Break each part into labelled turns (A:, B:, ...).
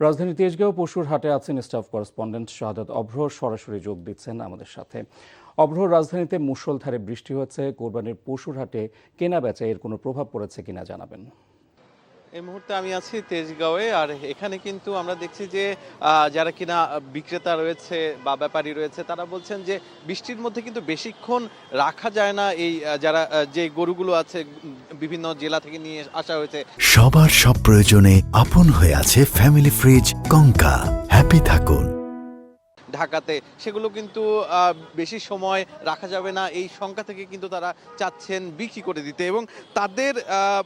A: রাজধানী তেজগাঁও পশুর হাটে আছেন স্টাফ করেসপন্ডেন্ট শাহাদাত অভ্র, সরাসরি যোগ দিচ্ছেন আমাদের সাথে। অভ্র, রাজধানীতে মুষলধারে বৃষ্টি হয়েছে, কোরবানির পশুর হাটে কেনা বেচা এর কোনো প্রভাব পড়েছে কিনা জানাবেন।
B: এই মুহূর্তে আমি আছি তেজগাঁওয়ে। আর এখানে কিন্তু আমরা দেখছি যে যারা কিনা বিক্রেতা রয়েছে বা ব্যাপারী রয়েছে তারা বলছেন যে বৃষ্টির মধ্যে কিন্তু বেশিক্ষণ রাখা যায় না। এই যারা যে গরুগুলো আছে বিভিন্ন জেলা থেকে নিয়ে আসা হয়েছে।
C: সবার সব প্রয়োজনে আপন হয়ে আছে ফ্যামিলি ফ্রিজ কঙ্কা। হ্যাপি থাকুন।
B: ঢাকাতে সেগুলো কিন্তু বেশি সময় রাখা যাবে না, এই শঙ্কা থেকে কিন্তু তারা চাচ্ছেন বিক্রি করে দিতে। এবং তাদের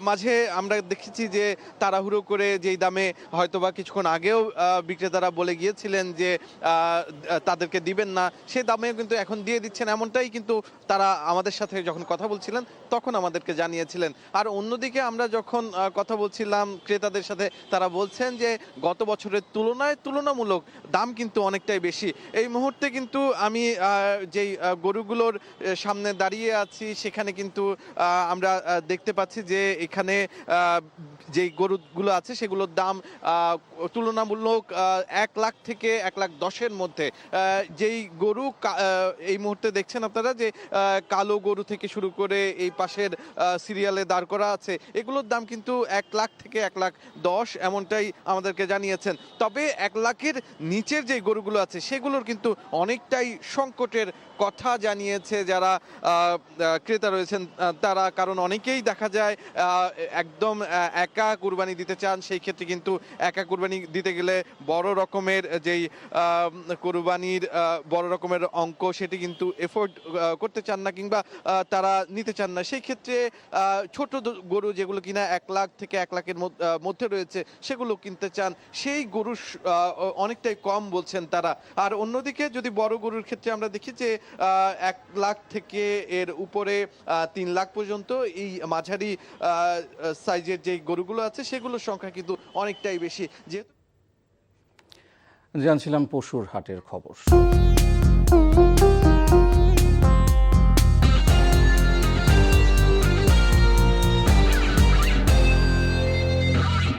B: মাঝে আমরা দেখেছি যে তাড়াহুড়ো করে যেই দামে হয়তোবা কিছুক্ষণ আগেও বিক্রেতারা বলে গিয়েছিলেন যে তাদেরকে দিবেন না, সে দামেও কিন্তু এখন দিয়ে দিচ্ছেন। এমনটাই কিন্তু তারা আমাদের সাথে যখন কথা বলছিলেন তখন আমাদেরকে জানিয়েছিলেন। আর অন্যদিকে আমরা যখন কথা বলছিলাম ক্রেতাদের সাথে, তারা বলছেন যে গত বছরের তুলনায় তুলনামূলক দাম কিন্তু অনেকটাই বেশি। এই মুহূর্তে কিন্তু আমি যেই গরুগুলোর সামনে দাঁড়িয়ে আছি সেখানে কিন্তু আমরা দেখতে পাচ্ছি যে এখানে যেই গরুগুলো আছে সেগুলোর দাম তুলনামূলক 1 লাখ থেকে 1,10,000-এর মধ্যে। যেই গরু এই মুহূর্তে দেখছেন আপনারা যে কালো গরু থেকে শুরু করে এই পাশের সিরিয়ালে দাঁড় করা আছে, এগুলোর দাম কিন্তু 1 লাখ থেকে 1,10,000 এমনটাই আমাদেরকে জানিয়েছেন। তবে 1 লাখের নিচের যে গরুগুলো আছে সেগুলোর কিন্তু অনেকটাই সংকটের কথা জানিয়েছে যারা ক্রেতা রয়েছেন তারা। কারণ অনেকেই দেখা যায় একদম একা কুরবানি দিতে চান, সেই ক্ষেত্রে কিন্তু একা কুরবানি দিতে গেলে বড় রকমের যেই কুরবানির বড় রকমের অঙ্ক সেটি কিন্তু এফোর্ড করতে চান না, কিংবা তারা নিতে চান না। সেই ক্ষেত্রে ছোট গরু যেগুলো কিনা 1 লাখ থেকে 1 লাখের মধ্যে রয়েছে সেগুলো কিনতে চান, সেই গরু অনেকটাই কম বলছেন তারা। আর অন্যদিকে যদি বড় গরুর ক্ষেত্রে আমরা দেখি যে 1 লাখ থেকে এর উপরে 3 লাখ পর্যন্ত এই মাঝারি সাইজের যে গরুগুলো আছে সেগুলোর সংখ্যা কিন্তু অনেকটাই বেশি। যেহেতু
A: জানছিলাম পশুর হাটের খবর।